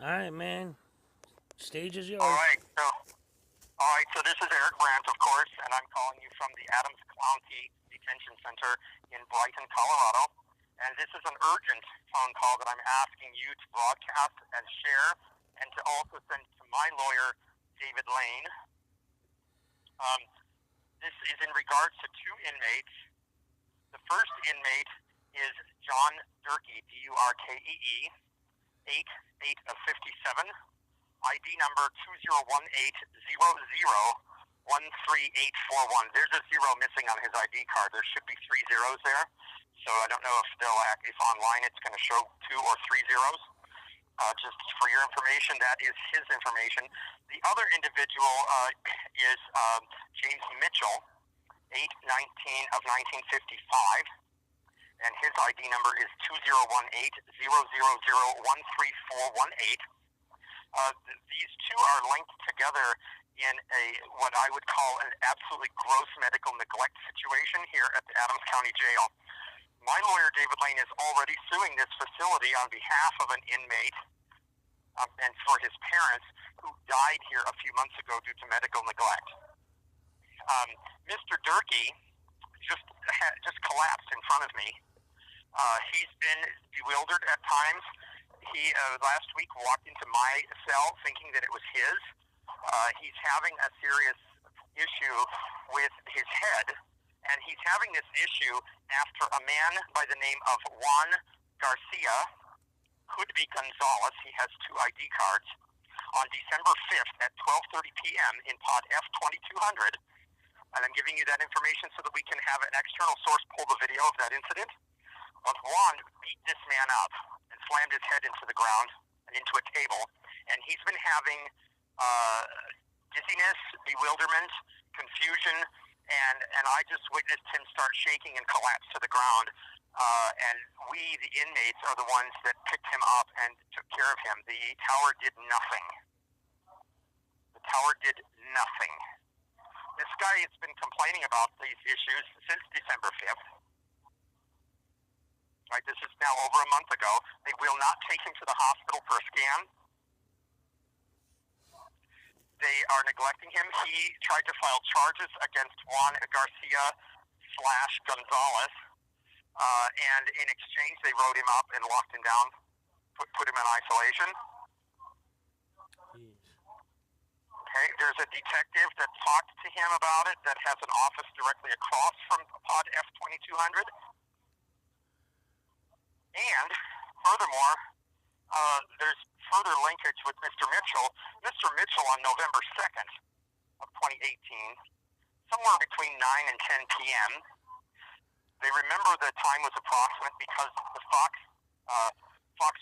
All right, man. Stage is All yours. right, so this is Eric Brandt, of course, and I'm calling you from the Adams County Detention Center in Brighton, Colorado. And this is an urgent phone call that I'm asking you to broadcast and share, and to also send to my lawyer, David Lane. This is in regards to two inmates. The first inmate is John Durkee, D-U-R-K-E-E, 8 of 57. ID number 201800133841. There's a zero missing on his ID card. There should be three zeros there. So I don't know if online it's going to show two or three zeros. Just for your information, that is his information. The other individual is James Mitchell, 8/19 of 1955. And his ID number is 201800013418. These two are linked together in what I would call an absolutely gross medical neglect situation here at the Adams County Jail. My lawyer, David Lane, is already suing this facility on behalf of an inmate and for his parents who died here a few months ago due to medical neglect. Mr. Durkee just collapsed in front of me. He's been bewildered at times. He last week walked into my cell thinking that it was his. He's having a serious issue with his head, and he's having this issue after a man by the name of Juan Garcia, could be Gonzalez, he has two ID cards, on December 5th at 12:30 p.m. in pod F2200. And I'm giving you that information so that we can have an external source pull the video of that incident. But Juan beat this man up and slammed his head into the ground and into a table. And he's been having dizziness, bewilderment, confusion, and I just witnessed him start shaking and collapse to the ground. And we, the inmates, are the ones that picked him up and took care of him. The tower did nothing. The tower did nothing. This guy has been complaining about these issues since December 5th. Right, this is now over a month ago. They will not take him to the hospital for a scan. They are neglecting him. He tried to file charges against Juan Garcia / Gonzalez, and in exchange they wrote him up and locked him down, put him in isolation. Okay, there's a detective that talked to him about it that has an office directly across from pod F2200. And furthermore, there's further linkage with Mr. Mitchell. Mr. Mitchell on November 2nd of 2018, somewhere between 9 and 10 p.m., they remember the time was approximate because the Fox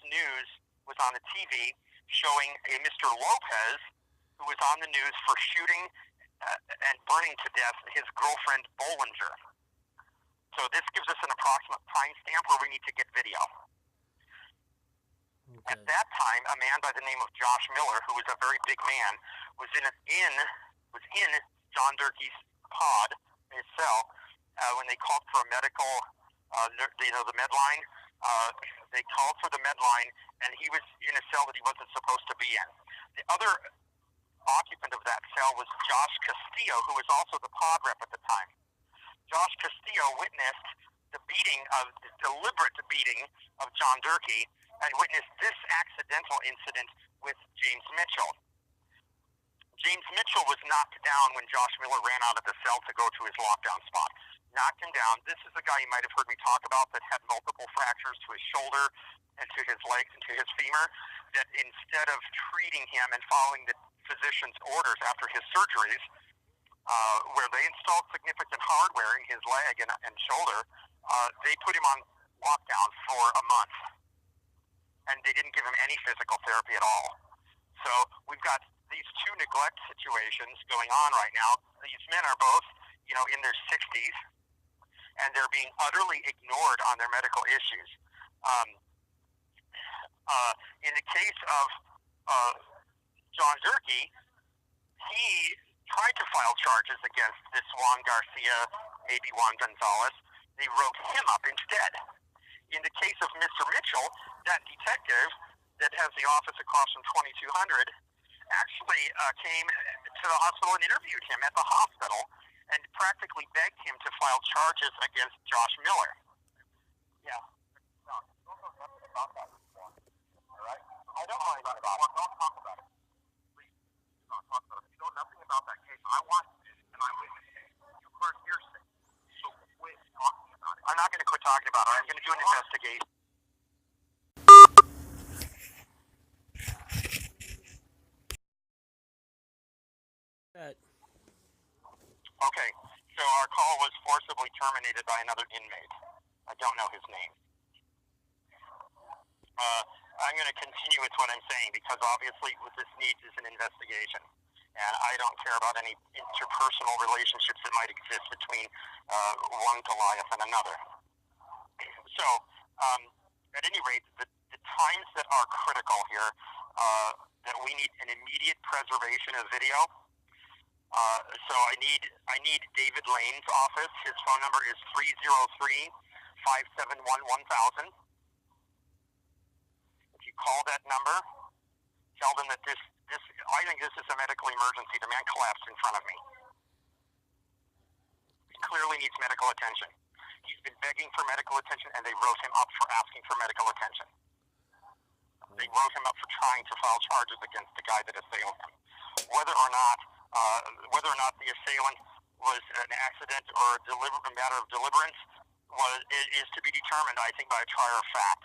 News was on the TV showing a Mr. Lopez who was on the news for shooting and burning to death his girlfriend Bollinger. So this gives us an approximate timestamp where we need to get video. Okay. At that time, a man by the name of Josh Miller, who was a very big man, was in John Durkee's pod, his cell, when they called for a medical, the med line. They called for the med line, and he was in a cell that he wasn't supposed to be in. The other occupant of that cell was Josh Castillo, who was also the pod rep at the time. Josh Castillo witnessed the deliberate beating of John Durkee and witnessed this accidental incident with James Mitchell. James Mitchell was knocked down when Josh Miller ran out of the cell to go to his lockdown spot. Knocked him down. This is the guy you might have heard me talk about that had multiple fractures to his shoulder and to his legs and to his femur, that instead of treating him and following the physician's orders after his surgeries, where they installed significant hardware in his leg and shoulder, they put him on lockdown for a month. And they didn't give him any physical therapy at all. So we've got these two neglect situations going on right now. These men are both, in their 60s, and they're being utterly ignored on their medical issues. In the case of John Durkee, he tried to file charges against this Juan Garcia, maybe Juan Gonzalez. They wrote him up instead. In the case of Mr. Mitchell, that detective that has the office across from 2200, actually came to the hospital and interviewed him at the hospital and practically begged him to file charges against Josh Miller. Yeah. No, don't know nothing about that before. All right? I don't know anything about it. Don't talk about it. Please, do not talk about it. You know nothing about that case. I want this, and I'm witnessing. You've heard hearsay. So quit talking about it. I'm not going to quit talking about it. I'm going to do an investigation. Okay, so our call was forcibly terminated by another inmate. I don't know his name. I'm going to continue with what I'm saying because obviously what this needs is an investigation. And I don't care about any interpersonal relationships that might exist between one Goliath and another. So, at any rate, the times that are critical here, that we need an immediate preservation of video. So I need David Lane's office. His phone number is 303-571-1000. If you call that number, tell them that I think this is a medical emergency. The man collapsed in front of me. He clearly needs medical attention. He's been begging for medical attention, and they wrote him up for asking for medical attention. They wrote him up for trying to file charges against the guy that assailed him. Whether or not the assailant was an accident or a matter of deliverance is to be determined, I think, by a trier of fact.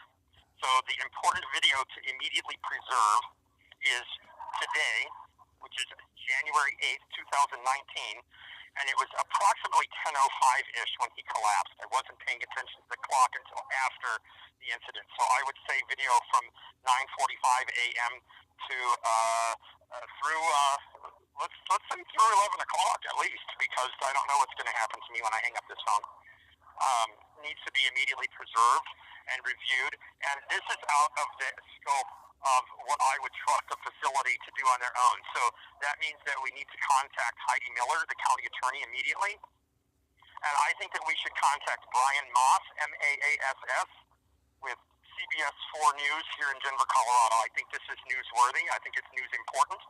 So the important video to immediately preserve is today, which is January 8th, 2019, and it was approximately 10:05-ish when he collapsed. I wasn't paying attention to the clock until after the incident. So I would say video from 9:45 a.m. to through let's say through 11 o'clock at least, because I don't know what's going to happen to me when I hang up this phone. Needs to be immediately preserved and reviewed, and this is out of the scope of what I would trust a facility to do on their own. So that means that we need to contact Heidi Miller, the county attorney, immediately. And I think that we should contact Brian Maass, M-A-A-S-S, with CBS 4 News here in Denver, Colorado. I think this is newsworthy. I think it's news important.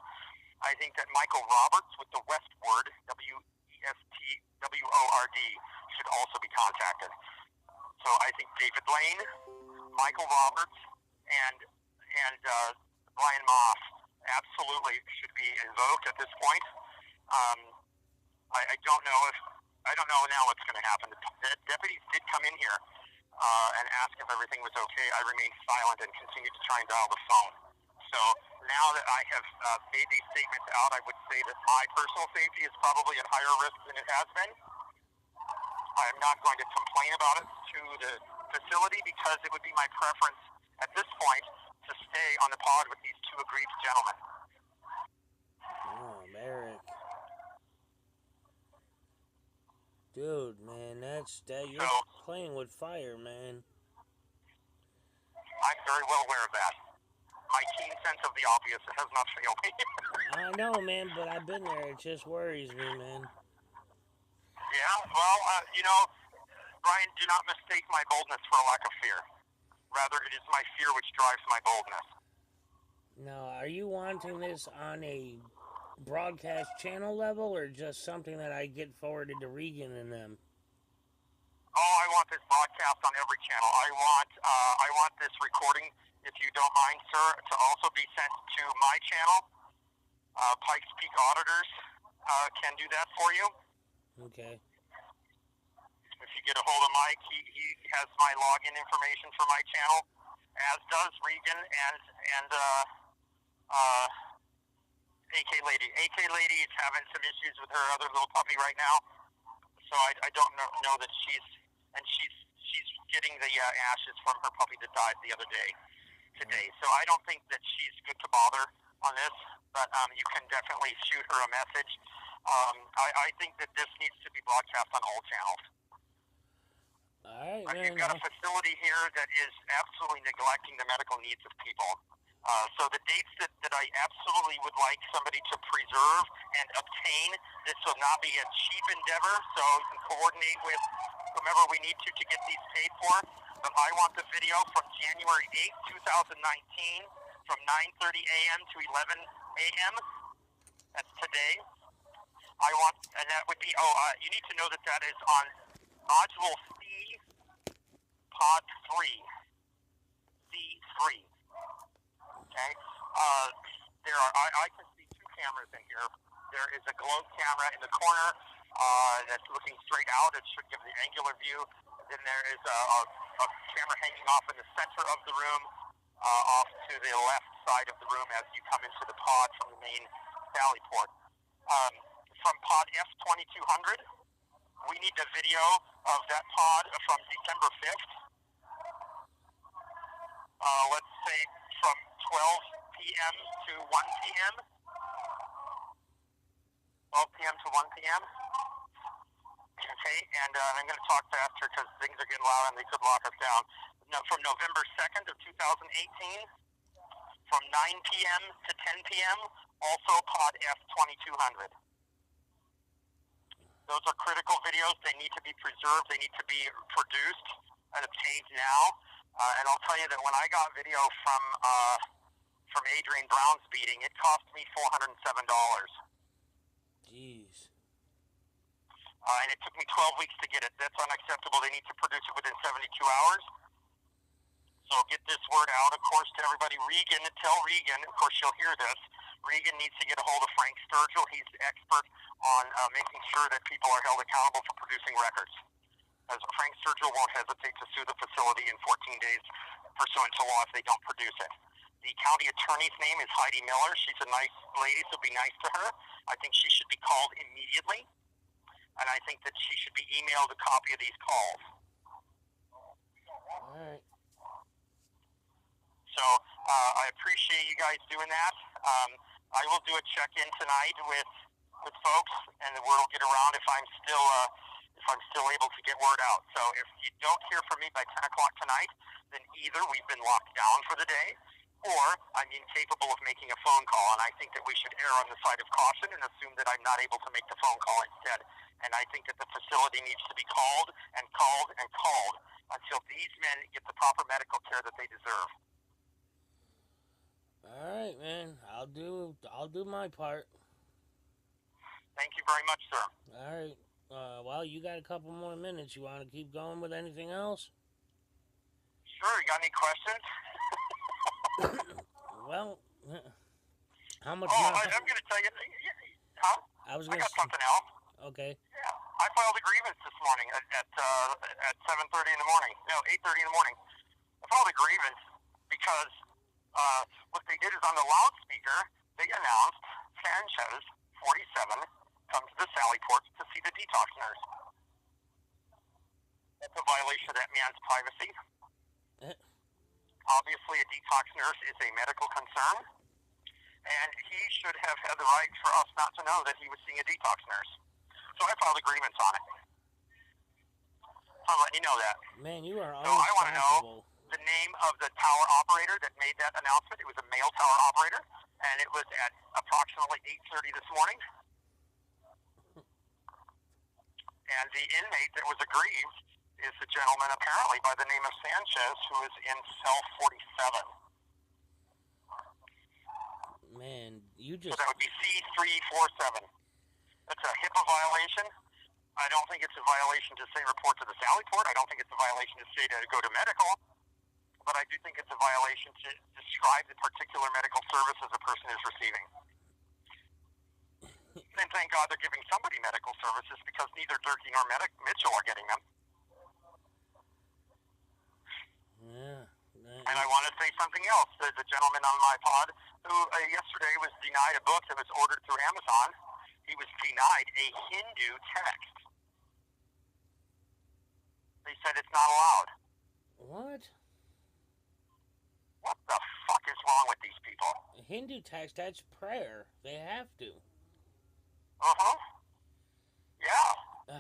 I think that Michael Roberts with the Westword, W-E-S-T-W-O-R-D, should also be contacted. So I think David Lane, Michael Roberts, and Brian Maass absolutely should be invoked at this point. I don't know now what's going to happen. The deputies did come in here and ask if everything was okay. I remained silent and continued to try and dial the phone. So now that I have made these statements out, I would say that my personal safety is probably at higher risk than it has been. I'm not going to complain about it to the facility because it would be my preference at this point to stay on the pod with these two aggrieved gentlemen. Oh, Merrick. Dude, man, you're playing with fire, man. I'm very well aware of that. My keen sense of the obvious has not failed me. I know, man, but I've been there. It just worries me, man. Yeah, well, Brian, do not mistake my boldness for a lack of fear. Rather, it is my fear which drives my boldness. Now, are you wanting this on a broadcast channel level or just something that I get forwarded to Regan and them? Oh, I want this broadcast on every channel. I want this recording, if you don't mind, sir, to also be sent to my channel. Pikes Peak Auditors can do that for you. Okay. If you get a hold of Mike, he has my login information for my channel, as does Regan and AK Lady. AK Lady is having some issues with her other little puppy right now, so I don't know that she's getting the ashes from her puppy that died the other day today. So I don't think that she's good to bother on this, but you can definitely shoot her a message. I think that this needs to be broadcast on all channels. All right, man. You've got a facility here that is absolutely neglecting the medical needs of people. So the dates that I absolutely would like somebody to preserve and obtain, this will not be a cheap endeavor, so you can coordinate with whomever we need to get these paid for. But I want the video from January 8th, 2019 from 9:30 a.m. to 11 a.m. That's today. And that would be, you need to know that that is on Module C, Pod 3. C3. Okay? I can see two cameras in here. There is a globe camera in the corner that's looking straight out. It should give the angular view. Then there is a camera hanging off in the center of the room, off to the left side of the room as you come into the pod from the main sally port. From pod F2200, we need a video of that pod from December 5th. Let's say from 12 p.m. to 1 p.m. 12 p.m. to 1 p.m. Okay, and I'm going to talk faster because things are getting loud and they could lock us down. No, from November 2nd of 2018, from 9 p.m. to 10 p.m., also pod F2200. Those are critical videos. They need to be preserved. They need to be produced and obtained now. And I'll tell you that when I got video from Adrian Brown's beating, it cost me $407. Jeez. And it took me 12 weeks to get it. That's unacceptable. They need to produce it within 72 hours. So get this word out, of course, to everybody. Regan, tell Regan, of course she'll hear this, Regan needs to get a hold of Frank Sturgill. He's the expert on making sure that people are held accountable for producing records. As Frank Sturgill won't hesitate to sue the facility in 14 days pursuant to law if they don't produce it. The county attorney's name is Heidi Miller. She's a nice lady, so be nice to her. I think she should be called immediately. And I think that she should be emailed a copy of these calls. All right. So I appreciate you guys doing that. I will do a check-in tonight with folks, and the word will get around if I'm still able to get word out. So if you don't hear from me by 10 o'clock tonight, then either we've been locked down for the day, or I'm incapable of making a phone call. And I think that we should err on the side of caution and assume that I'm not able to make the phone call instead. And I think that the facility needs to be called and called and called until these men get the proper medical care that they deserve. All right, man. I'll do my part. Thank you very much, sir. All right. Well, you got a couple more minutes. You want to keep going with anything else? Sure. You got any questions? Well, how much? I'm going to tell you. Huh? I got something else. Okay. Yeah. I filed a grievance this morning at 7:30 in the morning. No, 8:30 in the morning. I filed a grievance because what they did is on the loudspeaker they announced Sanchez 47 come to the Sally Port to see the detox nurse. That's a violation of that man's privacy. Obviously, a detox nurse is a medical concern, and he should have had the right for us not to know that he was seeing a detox nurse. So I filed a grievance on it. I'll let you know that. Man, you are so I want to know the name of the tower operator that made that announcement. It was a male tower operator, and it was at approximately 8:30 this morning. And the inmate that was aggrieved is the gentleman apparently by the name of Sanchez, who is in cell 47. Man, you just... So that would be C347. That's a HIPAA violation. I don't think it's a violation to say report to the Sally Port. I don't think it's a violation to say to go to medical. But I do think it's a violation to describe the particular medical services a person is receiving. And thank God they're giving somebody medical services because neither Durkee nor Mitchell are getting them. Yeah. And I want to say something else. There's a gentleman on my pod who yesterday was denied a book that was ordered through Amazon. He was denied a Hindu text. They said it's not allowed. What? What the fuck is wrong with these people? A Hindu text, that's prayer. They have to. Uh-huh. Yeah.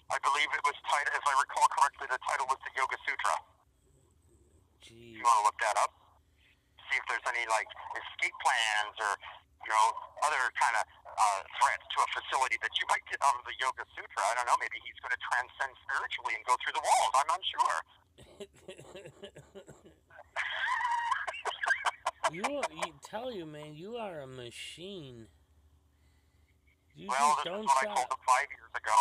I believe it was titled, if I recall correctly, the title was the Yoga Sutra. Jeez. You want to look that up? See if there's any, like, escape plans or, other kind of threats to a facility that you might get out of the Yoga Sutra. I don't know, maybe he's going to transcend spiritually and go through the walls. I'm unsure. You tell you, man, you are a machine. You Well, just this is don't what I told stop. them 5 years ago.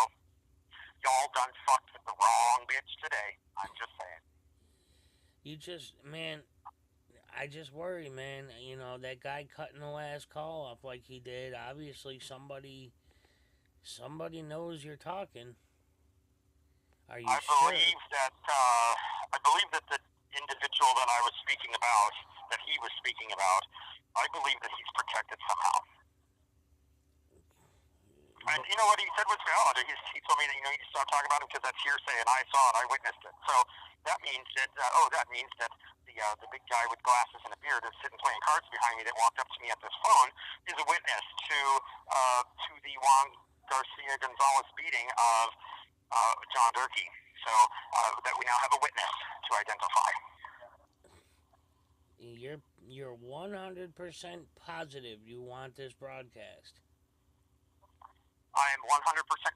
Y'all done fucked with the wrong bitch today. I'm just saying. You just, man, I just worry, man. You know, that guy cutting the last call off like he did. Obviously, somebody knows you're talking. Are you sure? I believe that the individual that I was speaking about, that he was speaking about, I believe that he's protected somehow. And you know what he said was valid. He told me that you need to stop talking about him because that's hearsay, and I saw it, I witnessed it. So that means that the big guy with glasses and a beard that's sitting playing cards behind me that walked up to me at this phone is a witness to the Juan Garcia Gonzalez beating of John Durkee. So that we now have a witness to identify. You're 100% positive you want this broadcast. I am 100%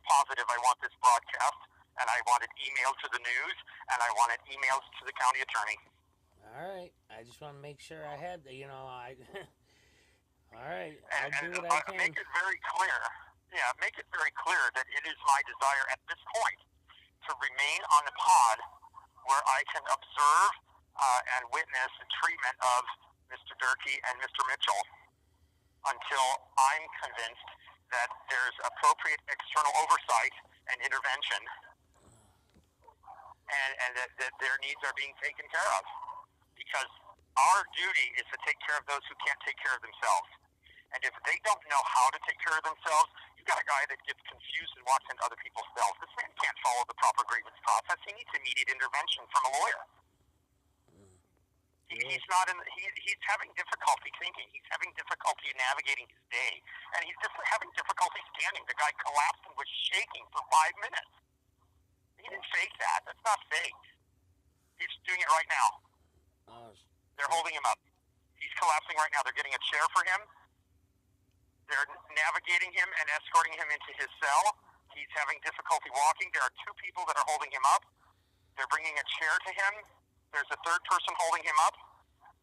positive I want this broadcast, and I want it emailed to the news, and I want it emailed to the county attorney. All right, I just want to make sure I had the, I. All right, I'll And do what I can. make it very clear. Yeah, make it very clear that it is my desire at this point to remain on the pod where I can observe and witness the treatment of Mr. Durkee and Mr. Mitchell until I'm convinced that there's appropriate external oversight and intervention and that their needs are being taken care of. Because our duty is to take care of those who can't take care of themselves. And if they don't know how to take care of themselves, you've got a guy that gets confused and walks into other people's cells. This man can't follow the proper grievance process. He needs immediate intervention from a lawyer. He's not in. He's having difficulty thinking. He's having difficulty navigating his day, and he's just having difficulty standing. The guy collapsed and was shaking for 5 minutes. He didn't fake that. That's not fake. He's doing it right now. They're holding him up. He's collapsing right now. They're getting a chair for him. They're navigating him and escorting him into his cell. He's having difficulty walking. There are 2 people that are holding him up. They're bringing a chair to him. There's a 3rd person holding him up.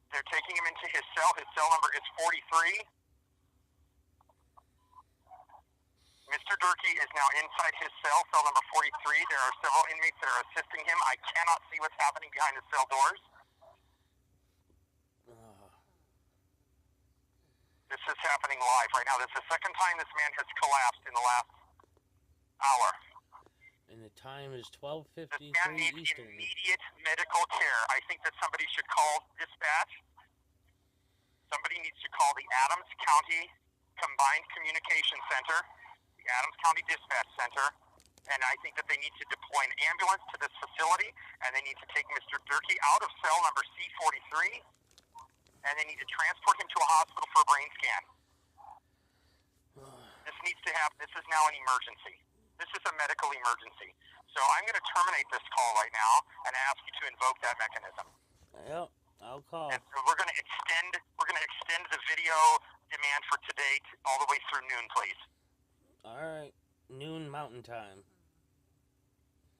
They're taking him into his cell. His cell number is 43. Mr. Durkee is now inside his cell number 43. There are several inmates that are assisting him. I cannot see what's happening behind the cell doors. This is happening live right now. This is the second time this man has collapsed in the last hour. And the time is 12:53 This man needs Eastern. immediate medical care. I think that somebody should call dispatch. Somebody needs to call the Adams County Combined Communication Center, the Adams County Dispatch Center, and I think that they need to deploy an ambulance to this facility, and they need to take Mr. Durkee out of cell number C43, and they need to transport him to a hospital for a brain scan. This is now an emergency. This is a medical emergency. So I'm going to terminate this call right now and ask you to invoke that mechanism. Yep, I'll call. And so we're going to extend the video demand for today all the way through noon, please. All right, noon Mountain Time.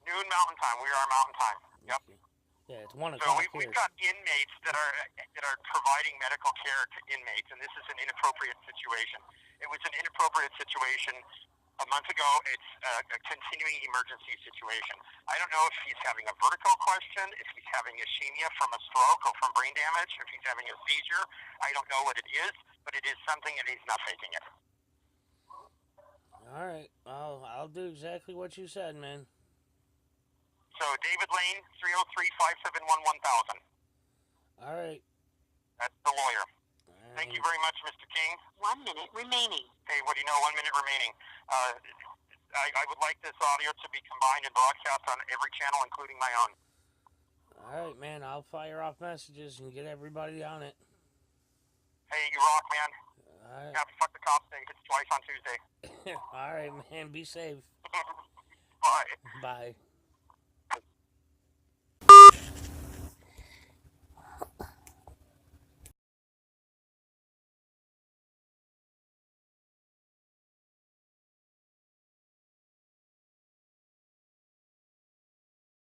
Noon Mountain Time. We are Mountain Time. Yep. Okay. Yeah, it's 1 So o'clock here. we've got inmates that are providing medical care to inmates, and this is an inappropriate situation. It was an inappropriate situation a month ago. It's a continuing emergency situation. I don't know if he's having a vertigo question, if he's having ischemia from a stroke or from brain damage, if he's having a seizure. I don't know what it is, but it is something, and he's not faking it. All right, I'll do exactly what you said, man. So David Lane, 303-571-1000. All right. That's the lawyer. Thank you very much, Mr. King. 1 minute remaining. Hey, what do you know? 1 minute remaining. I would like this audio to be combined and broadcast on every channel, including my own. All right, man. I'll fire off messages and get everybody on it. Hey, you rock, man. All right. Happy Fuck the Cops Day. It's twice on Tuesday. All right, man. Be safe. Bye. Bye.